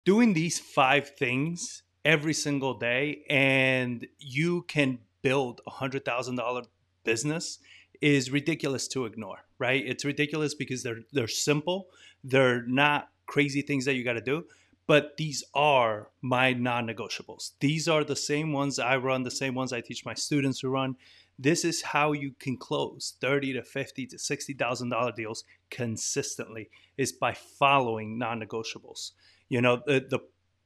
doing these 5 things every single day and you can build $100,000 business is ridiculous to ignore, right? It's ridiculous because they're simple. They're not crazy things that you got to do, but these are my non-negotiables. These are the same ones I run, the same ones I teach my students to run. This is how you can close 30 to 50 to $60,000 deals consistently, is by following non-negotiables. The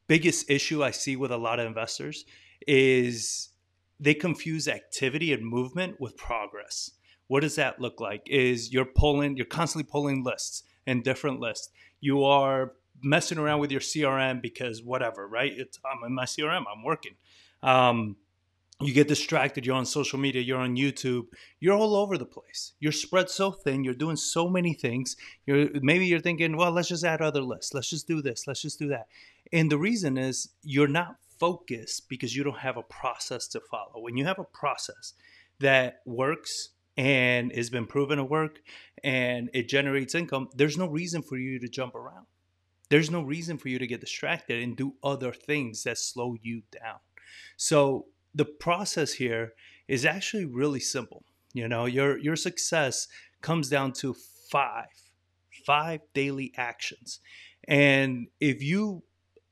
biggest issue I see with a lot of investors is they confuse activity and movement with progress. What does that look like? Is you're constantly pulling lists and different lists. You are messing around with your CRM because whatever, right? I'm in my CRM, I'm working. You get distracted, you're on social media, you're on YouTube, you're all over the place. You're spread so thin, you're doing so many things. Maybe you're thinking, well, let's just add other lists. Let's just do this. Let's just do that. And the reason is you're not focused because you don't have a process to follow. When you have a process that works and has been proven to work and it generates income, there's no reason for you to jump around. There's no reason for you to get distracted and do other things that slow you down. So the process here is actually really simple. Your success comes down to five daily actions. And if you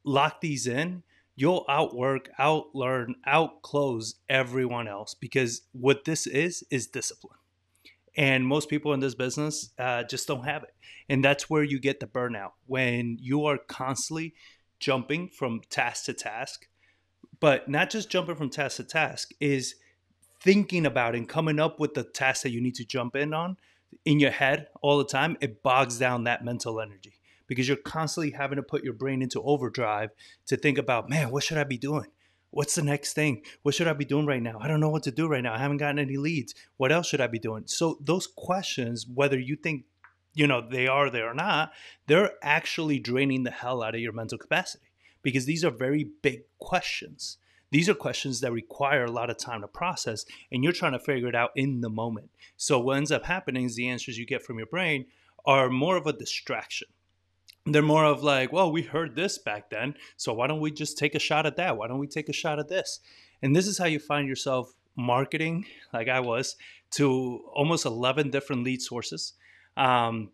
lock these in, you'll outwork, outlearn, outclose everyone else, because what this is discipline. And most people in this business just don't have it. And that's where you get the burnout, when you are constantly jumping from task to task. But not just jumping from task to task, is thinking about and coming up with the task that you need to jump in on in your head all the time. It bogs down that mental energy because you're constantly having to put your brain into overdrive to think about, man, what should I be doing? What's the next thing? What should I be doing right now? I don't know what to do right now. I haven't gotten any leads. What else should I be doing? So those questions, whether you think, they or not, they're actually draining the hell out of your mental capacity, because these are very big questions. These are questions that require a lot of time to process, and you're trying to figure it out in the moment. So what ends up happening is the answers you get from your brain are more of a distraction. They're more of like, well, we heard this back then, so why don't we just take a shot at that? Why don't we take a shot at this? And this is how you find yourself marketing, like I was, to almost 11 different lead sources,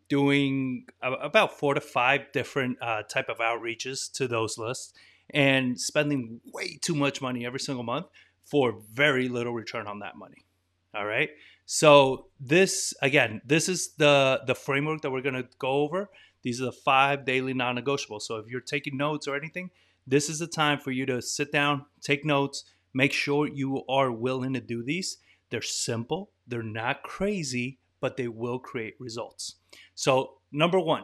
doing about 4 to 5 different type of outreaches to those lists, and spending way too much money every single month for very little return on that money. All right. So this is the framework that we're going to go over. These are the 5 daily non-negotiables. So if you're taking notes or anything, this is the time for you to sit down, take notes, make sure you are willing to do these. They're simple. They're not crazy, but they will create results. So number 1,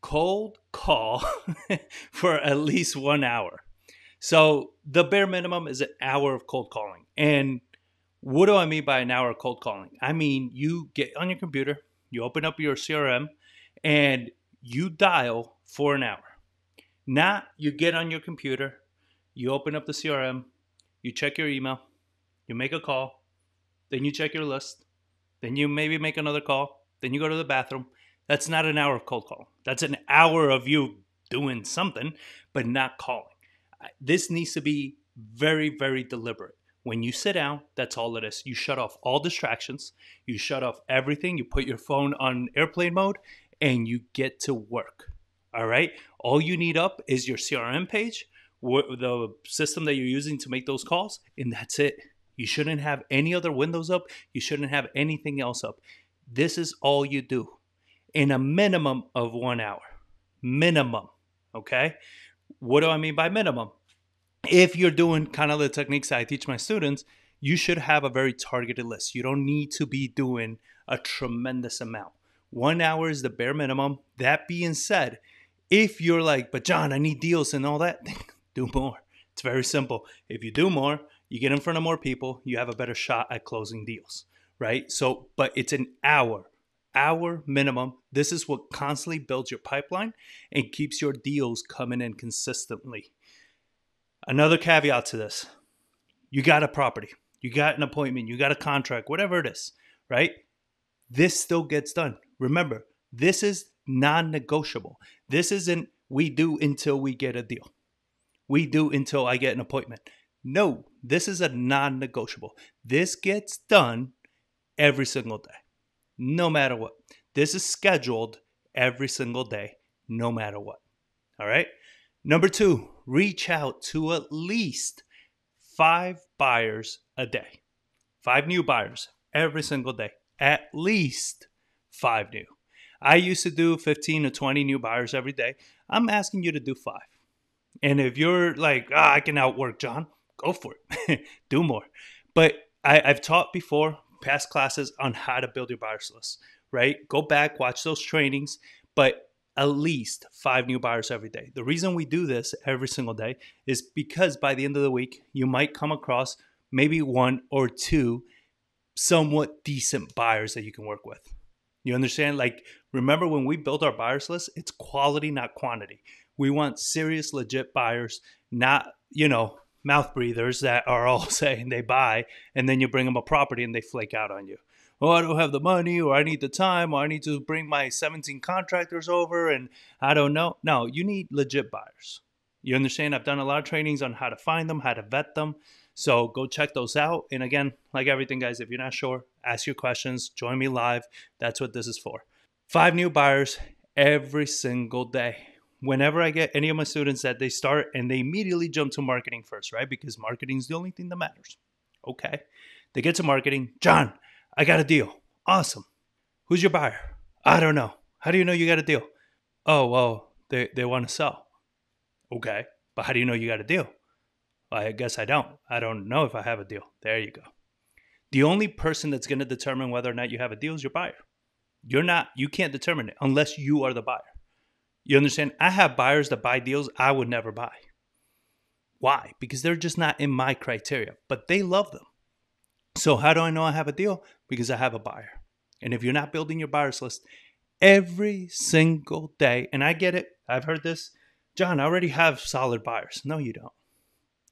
cold call for at least 1 hour. So the bare minimum is an hour of cold calling. And what do I mean by an hour of cold calling? I mean, you get on your computer, you open up your CRM, and you dial for an hour. Not you get on your computer, you open up the CRM, you check your email, you make a call, then you check your list, then you maybe make another call, then you go to the bathroom. That's not an hour of cold call. That's an hour of you doing something, but not calling. This needs to be very, very deliberate. When you sit down, that's all it is. You shut off all distractions. You shut off everything. You put your phone on airplane mode and you get to work. All right? All you need up is your CRM page, the system that you're using to make those calls, and that's it. You shouldn't have any other windows up. You shouldn't have anything else up. This is all you do in a minimum of 1 hour. Minimum. Okay? What do I mean by minimum? If you're doing kind of the techniques I teach my students, you should have a very targeted list. You don't need to be doing a tremendous amount. 1 hour is the bare minimum. That being said, if you're like, but John, I need deals and all that, do more. It's very simple. If you do more, you get in front of more people, you have a better shot at closing deals, right? So, but it's an hour minimum. This is what constantly builds your pipeline and keeps your deals coming in consistently. Another caveat to this, you got a property, you got an appointment, you got a contract, whatever it is, right? This still gets done. Remember, this is non-negotiable. This isn't we do until we get a deal. we do until I get an appointment. No, this is a non-negotiable. This gets done every single day, no matter what. This is scheduled every single day, no matter what. All right. Number 2, reach out to at least 5 buyers a day. 5 new buyers every single day. At least 5 new. I used to do 15 to 20 new buyers every day. I'm asking you to do 5. And if you're like, I can outwork John, go for it. Do more. But I've taught before, past classes on how to build your buyers list, right? Go back, watch those trainings, but at least 5 new buyers every day. The reason we do this every single day is because by the end of the week, you might come across maybe 1 or 2 somewhat decent buyers that you can work with. You understand? Like, remember when we build our buyers list, it's quality, not quantity. We want serious, legit buyers, not, mouth breathers that are all saying they buy, and then you bring them a property and they flake out on you. Oh, I don't have the money, or I need the time, or I need to bring my 17 contractors over, and I don't know. No, you need legit buyers. You understand? I've done a lot of trainings on how to find them, how to vet them. So go check those out. And again, like everything, guys, if you're not sure, ask your questions, join me live. That's what this is for. 5 new buyers every single day. Whenever I get any of my students that they start and they immediately jump to marketing first, right? Because marketing is the only thing that matters. Okay. They get to marketing. John, I got a deal. Awesome. Who's your buyer? I don't know. How do you know you got a deal? Oh, well, they want to sell. Okay. But how do you know you got a deal? Well, I guess I don't. I don't know if I have a deal. There you go. The only person that's going to determine whether or not you have a deal is your buyer. You can't determine it unless you are the buyer. You understand? I have buyers that buy deals I would never buy. Why? Because they're just not in my criteria, but they love them. So how do I know I have a deal? Because I have a buyer. And if you're not building your buyers list every single day, and I get it, I've heard this, John, I already have solid buyers. No, you don't.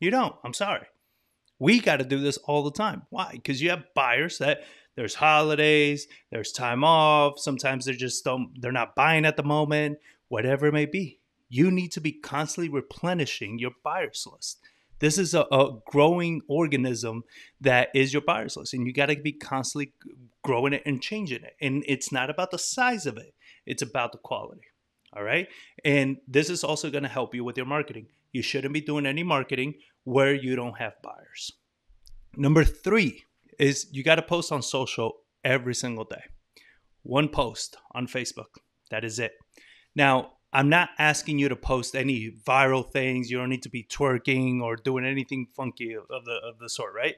You don't. I'm sorry. We got to do this all the time. Why? Because you have buyers that there's holidays, there's time off. Sometimes they're not buying at the moment, whatever it may be. You need to be constantly replenishing your buyers list. This is a growing organism that is your buyers list, and you got to be constantly growing it and changing it. And it's not about the size of it. It's about the quality. All right. And this is also going to help you with your marketing. You shouldn't be doing any marketing where you don't have buyers. Number 3 is you got to post on social every single day. 1 post on Facebook. That is it. Now, I'm not asking you to post any viral things. You don't need to be twerking or doing anything funky of the sort, right?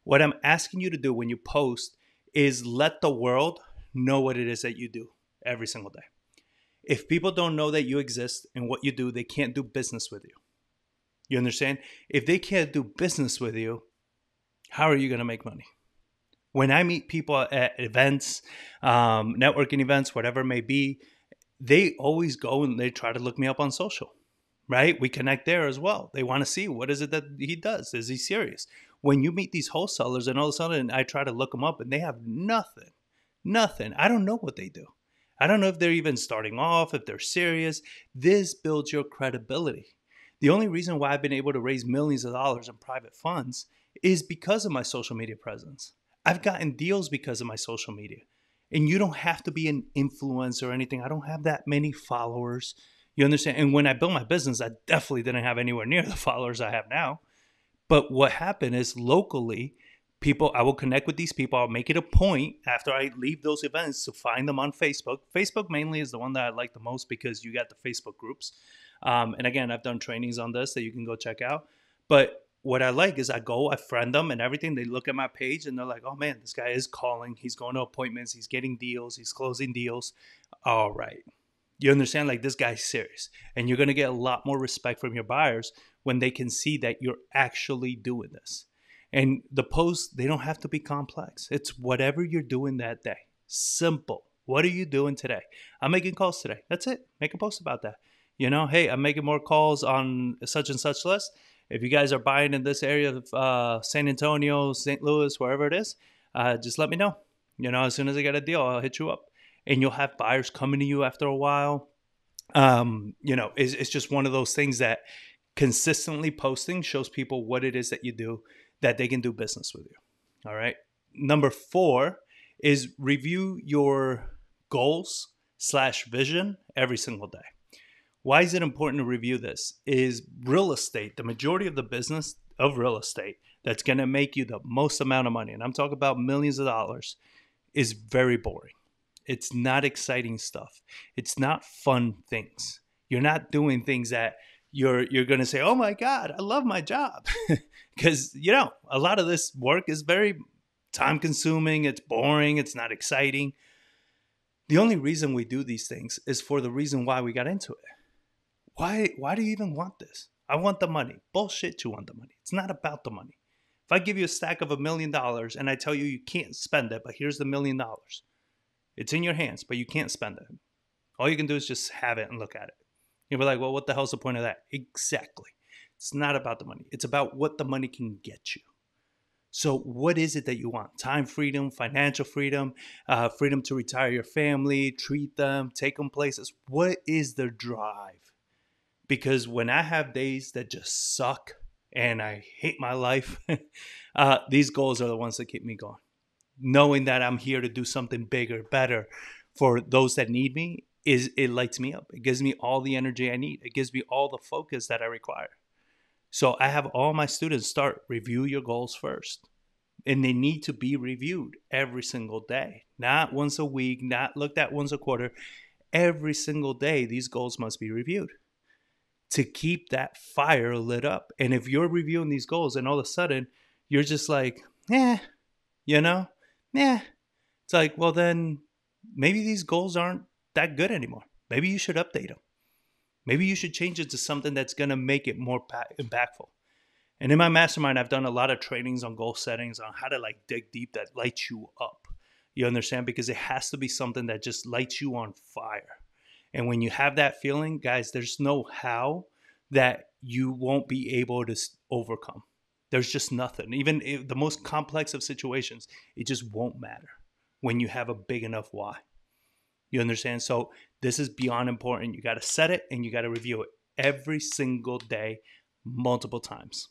What I'm asking you to do when you post is let the world know what it is that you do every single day. If people don't know that you exist and what you do, they can't do business with you. You understand? If they can't do business with you, how are you going to make money? When I meet people at events, networking events, whatever it may be, they always go and they try to look me up on social, right? We connect there as well. They want to see what is it that he does. Is he serious? When you meet these wholesalers and all of a sudden I try to look them up and they have nothing. I don't know what they do. I don't know if they're even starting off, if they're serious. This builds your credibility. The only reason why I've been able to raise millions of dollars in private funds is because of my social media presence. I've gotten deals because of my social media. And you don't have to be an influencer or anything. I don't have that many followers. You understand? And when I built my business, I definitely didn't have anywhere near the followers I have now. But what happened is locally, I will connect with these people. I'll make it a point after I leave those events to find them on Facebook. Facebook mainly is the one that I like the most because you got the Facebook groups. And again, I've done trainings on this that you can go check out. But what I like is I friend them and everything. They look at my page and they're like, oh man, this guy is calling. He's going to appointments. He's getting deals. He's closing deals. All right. You understand? Like, this guy's serious. And you're going to get a lot more respect from your buyers when they can see that you're actually doing this. And the posts, they don't have to be complex. It's whatever you're doing that day. Simple. What are you doing today? I'm making calls today. That's it. Make a post about that. Hey, I'm making more calls on such and such list. If you guys are buying in this area of San Antonio, St. Louis, wherever it is, just let me know. As soon as I get a deal, I'll hit you up. And you'll have buyers coming to you after a while. It's just one of those things that Consistently posting shows people what it is that you do, that they can do business with you. All right. Number 4 is review your goals slash vision every single day. Why is it important to review this? Is real estate, the majority of the business of real estate that's going to make you the most amount of money, and I'm talking about millions of dollars, is very boring. It's not exciting stuff. It's not fun things. You're not doing things that you're going to say, "Oh my God, I love my job." Because, a lot of this work is very time consuming. It's boring. It's not exciting. The only reason we do these things is for the reason why we got into it. Why do you even want this? I want the money. Bullshit, you want the money. It's not about the money. If I give you a stack of $1 million and I tell you you can't spend it, but here's the $1 million. It's in your hands, but you can't spend it. All you can do is just have it and look at it. You'll be like, well, what the hell's the point of that? Exactly. It's not about the money. It's about what the money can get you. So what is it that you want? Time freedom, financial freedom, freedom to retire your family, treat them, take them places. What is the drive? Because when I have days that just suck and I hate my life, these goals are the ones that keep me going. Knowing that I'm here to do something bigger, better for those that need me, it lights me up. It gives me all the energy I need. It gives me all the focus that I require. So I have all my students start review your goals first. And they need to be reviewed every single day. Not once a week, not looked at once a quarter. Every single day, these goals must be reviewed to keep that fire lit up. And if you're reviewing these goals and all of a sudden you're just like, it's like, well, then maybe these goals aren't that good anymore. Maybe you should update them. Maybe you should change it to something that's going to make it more impactful. And in my mastermind, I've done a lot of trainings on goal settings, on how to dig deep that lights you up. You understand? Because it has to be something that just lights you on fire. And when you have that feeling, guys, there's no how that you won't be able to overcome. There's just nothing. Even the most complex of situations, it just won't matter when you have a big enough why. You understand? So this is beyond important. You got to set it and you got to review it every single day, multiple times.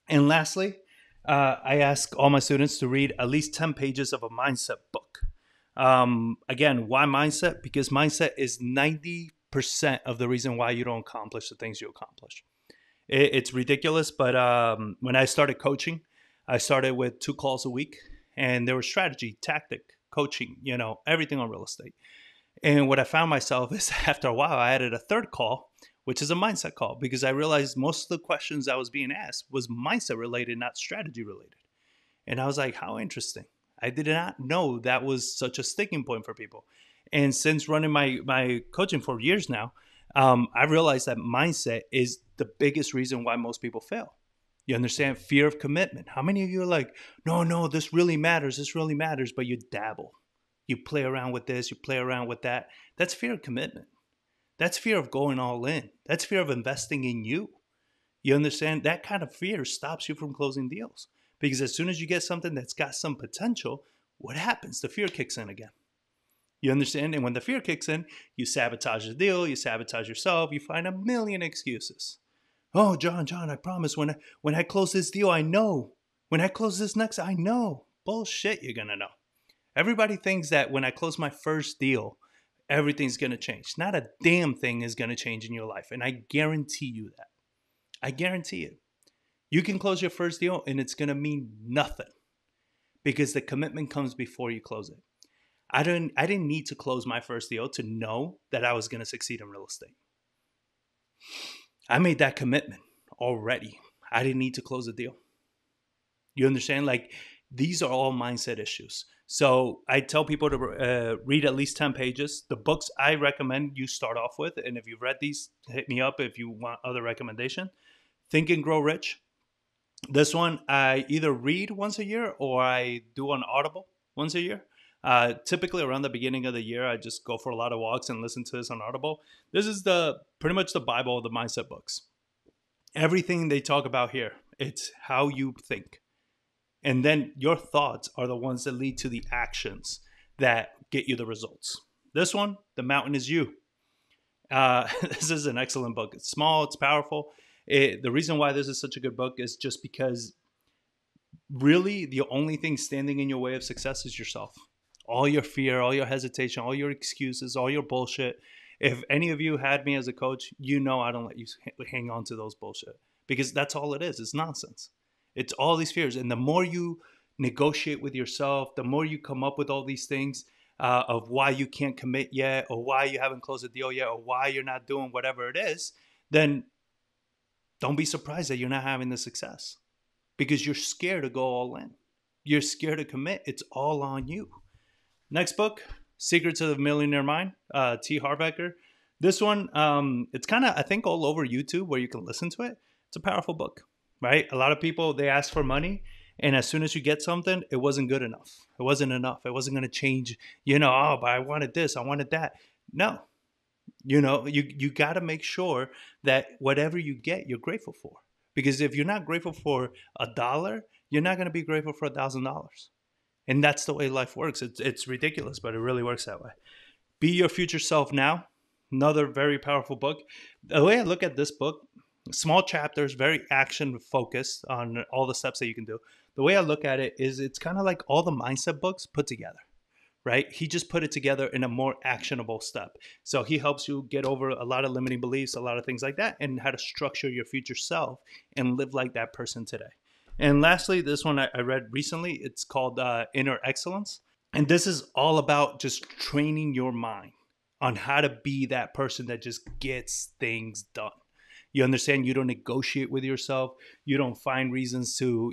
And lastly, I ask all my students to read at least 10 pages of a mindset book. Again, why mindset? Because mindset is 90% of the reason why you don't accomplish the things you accomplish. It's ridiculous, but when I started coaching, I started with 2 calls a week, and there was strategy, tactic, coaching, everything on real estate. And what I found myself is after a while, I added a 3rd call, which is a mindset call, because I realized most of the questions I was being asked was mindset related, not strategy related. And I was like, how interesting. I did not know that was such a sticking point for people. And since running my coaching for years now, I realized that mindset is the biggest reason why most people fail. You understand? Fear of commitment. How many of you are like, no, this really matters, but you dabble. You play around with this, you play around with that. That's fear of commitment. That's fear of going all in. That's fear of investing in you. You understand? That kind of fear stops you from closing deals. Because as soon as you get something that's got some potential, what happens? The fear kicks in again. You understand? And when the fear kicks in, you sabotage the deal, you sabotage yourself, you find a million excuses. Oh, John, I promise when I close this deal, I know. When I close this next, I know. Bullshit, you're going to know. Everybody thinks that when I close my first deal, everything's going to change. Not a damn thing is going to change in your life. And I guarantee you that. I guarantee it. You can close your first deal and it's going to mean nothing because the commitment comes before you close it. I didn't need to close my first deal to know that I was going to succeed in real estate. I made that commitment already. I didn't need to close the deal. You understand? These are all mindset issues. So I tell people to read at least 10 pages. The books I recommend you start off with, and if you've read these, hit me up if you want other recommendation. Think and Grow Rich. This one I either read once a year or I do on Audible once a year. Typically around the beginning of the year, I just go for a lot of walks and listen to this on Audible. This is pretty much the Bible of the mindset books. Everything they talk about here, it's how you think. And then your thoughts are the ones that lead to the actions that get you the results. This one, The Mountain is You. This is an excellent book. It's small, it's powerful. The reason why this is such a good book is just because really the only thing standing in your way of success is yourself. All your fear, all your hesitation, all your excuses, all your bullshit. If any of you had me as a coach, you know I don't let you hang on to those bullshit, because that's all it is. It's nonsense. It's all these fears. And the more you negotiate with yourself, the more you come up with all these things of why you can't commit yet, or why you haven't closed a deal yet, or why you're not doing whatever it is, then don't be surprised that you're not having the success, because you're scared to go all in. You're scared to commit. It's all on you. Next book, Secrets of the Millionaire Mind, T. Harv Eker. This one, it's kind of, I think, all over YouTube where you can listen to it. It's a powerful book, right? A lot of people, they ask for money, and as soon as you get something, it wasn't good enough. It wasn't enough. It wasn't going to change, oh, but I wanted this, I wanted that. No, you got to make sure that whatever you get, you're grateful for. Because if you're not grateful for $1, you're not going to be grateful for $1,000. And that's the way life works. It's ridiculous, but it really works that way. Be Your Future Self Now. Another very powerful book. The way I look at this book, small chapters, very action focused on all the steps that you can do. The way I look at it is it's kind of like all the mindset books put together, right? He just put it together in a more actionable step. So he helps you get over a lot of limiting beliefs, a lot of things like that, and how to structure your future self and live like that person today. And lastly, this one I read recently, it's called Inner Excellence. And this is all about just training your mind on how to be that person that just gets things done. You understand? You don't negotiate with yourself. You don't find reasons to,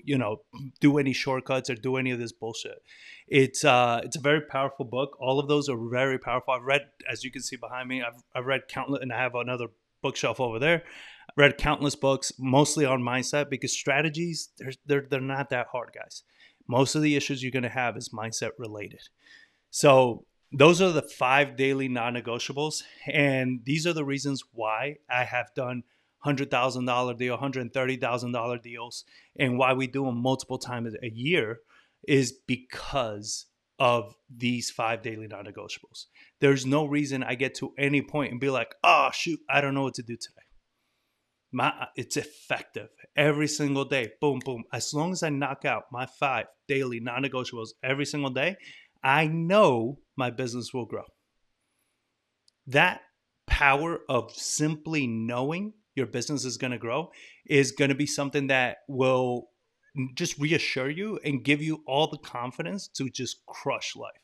do any shortcuts or do any of this bullshit. It's a very powerful book. All of those are very powerful. I've read, as you can see behind me, I've read countless, and I have another bookshelf over there. I've read countless books, mostly on mindset, because strategies, they're not that hard, guys. Most of the issues you're going to have is mindset related. So those are the 5 daily non-negotiables. And these are the reasons why I have done $100,000 deal, $130,000 deals, and why we do them multiple times a year is because of these 5 daily non-negotiables. There's no reason I get to any point and be like, oh, shoot, I don't know what to do today. It's effective every single day. Boom, boom. As long as I knock out my 5 daily non-negotiables every single day, I know my business will grow. That power of simply knowing your business is going to grow is going to be something that will just reassure you and give you all the confidence to just crush life.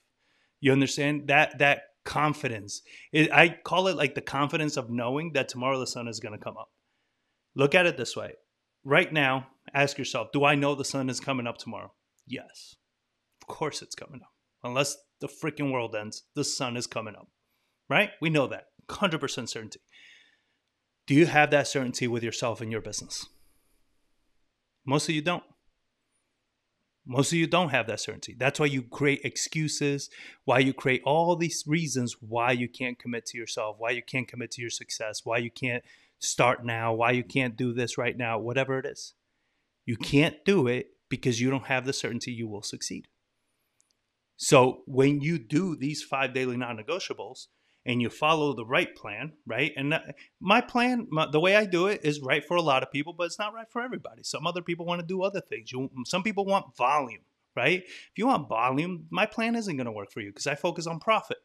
You understand that confidence? I call it like the confidence of knowing that tomorrow the sun is going to come up. Look at it this way. Right now, ask yourself, do I know the sun is coming up tomorrow? Yes. Of course it's coming up. Unless the freaking world ends, the sun is coming up. Right? We know that. 100% certainty. Do you have that certainty with yourself and your business? Most of you don't. Most of you don't have that certainty. That's why you create excuses, why you create all these reasons why you can't commit to yourself, why you can't commit to your success, why you can't start now, why you can't do this right now, whatever it is. You can't do it because you don't have the certainty you will succeed. So when you do these 5 daily non-negotiables, and you follow the right plan, right? And my plan, the way I do it is right for a lot of people, but it's not right for everybody. Some other people want to do other things. Some people want volume, right? If you want volume, my plan isn't going to work for you because I focus on profit.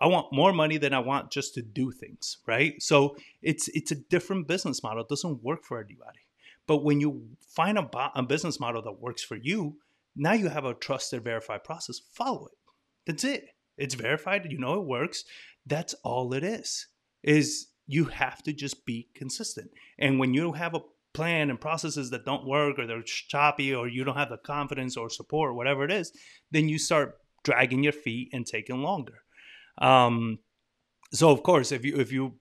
I want more money than I want just to do things, right? So it's a different business model. It doesn't work for everybody. But when you find a business model that works for you, now you have a trusted, verified process. Follow it. That's it. It's verified. You know it works. That's all it is you have to just be consistent. And when you have a plan and processes that don't work, or they're choppy, or you don't have the confidence or support, whatever it is, then you start dragging your feet and taking longer. So of course, if you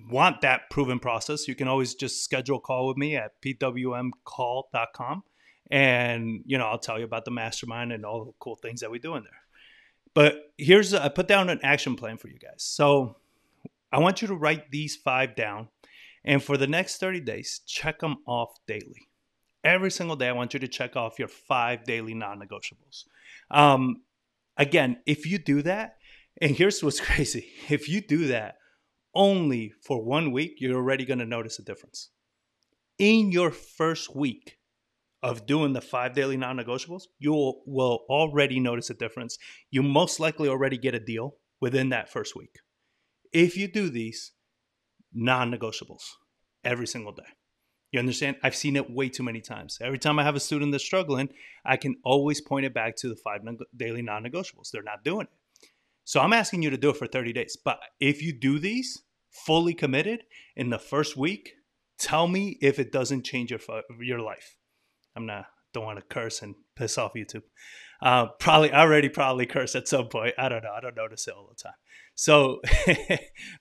want that proven process, you can always just schedule a call with me at pwmcall.com. And, I'll tell you about the mastermind and all the cool things that we do in there. But I put down an action plan for you guys. So I want you to write these 5 down. And for the next 30 days, check them off daily. Every single day, I want you to check off your 5 daily non-negotiables. Again, if you do that, and here's what's crazy. If you do that only for 1 week, you're already going to notice a difference. In your first week of doing the 5 daily non-negotiables, you will already notice a difference. You most likely already get a deal within that first week. If you do these non-negotiables every single day. You understand? I've seen it way too many times. Every time I have a student that's struggling, I can always point it back to the 5 daily non-negotiables. They're not doing it. So I'm asking you to do it for 30 days. But if you do these fully committed in the first week, tell me if it doesn't change your life. Don't want to curse and piss off YouTube. Probably curse at some point. I don't know. I don't notice it all the time. So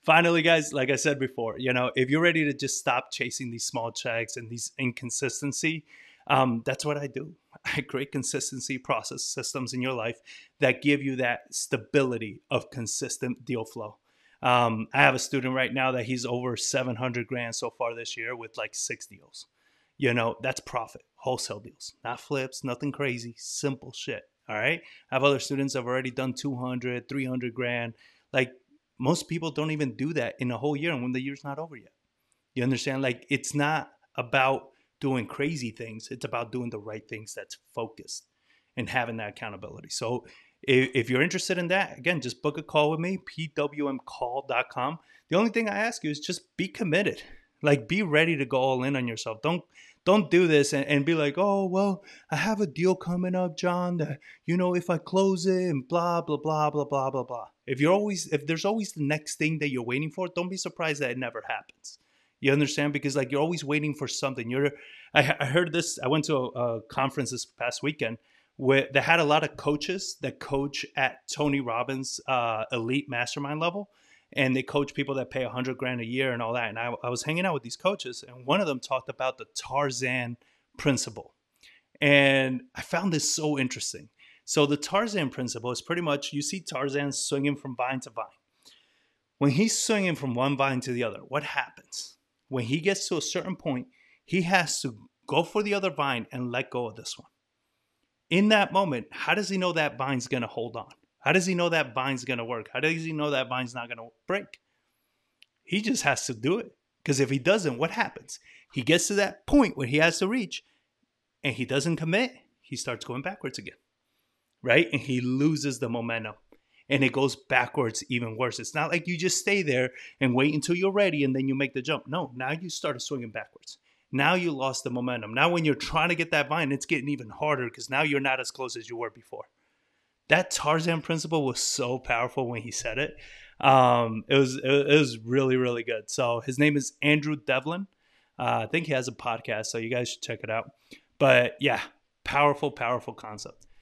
finally, guys, like I said before, if you're ready to just stop chasing these small checks and these inconsistency, that's what I do. I create consistency process systems in your life that give you that stability of consistent deal flow. I have a student right now that he's over 700 grand so far this year with like 6 deals. That's profit, wholesale deals, not flips, nothing crazy, simple shit. All right. I have other students that have already done 200, 300 grand. Like most people don't even do that in a whole year and when the year's not over yet. You understand? Like it's not about doing crazy things. It's about doing the right things that's focused and having that accountability. So if you're interested in that, again, just book a call with me, pwmcall.com. The only thing I ask you is just be committed. Like be ready to go all in on yourself. Don't do this and be like, oh, well, I have a deal coming up, John, that, if I close it and blah, blah, blah, blah, blah, blah, blah. If there's always the next thing that you're waiting for, don't be surprised that it never happens. You understand? Because like you're always waiting for something. I heard this. I went to a conference this past weekend where they had a lot of coaches that coach at Tony Robbins' elite mastermind level. And they coach people that pay 100 grand a year and all that. And I was hanging out with these coaches and one of them talked about the Tarzan principle. And I found this so interesting. So the Tarzan principle is pretty much, you see Tarzan swinging from vine to vine. When he's swinging from one vine to the other, what happens? When he gets to a certain point, he has to go for the other vine and let go of this one. In that moment, how does he know that vine's going to hold on? How does he know that vine's going to work? How does he know that vine's not going to break? He just has to do it. Because if he doesn't, what happens? He gets to that point where he has to reach and he doesn't commit. He starts going backwards again, right? And he loses the momentum and it goes backwards even worse. It's not like you just stay there and wait until you're ready and then you make the jump. No, now you started swinging backwards. Now you lost the momentum. Now when you're trying to get that vine, it's getting even harder because now you're not as close as you were before. That Tarzan principle was so powerful when he said it. It was really, really good. So his name is Andrew Devlin. I think he has a podcast, so you guys should check it out. But yeah, powerful, powerful concept.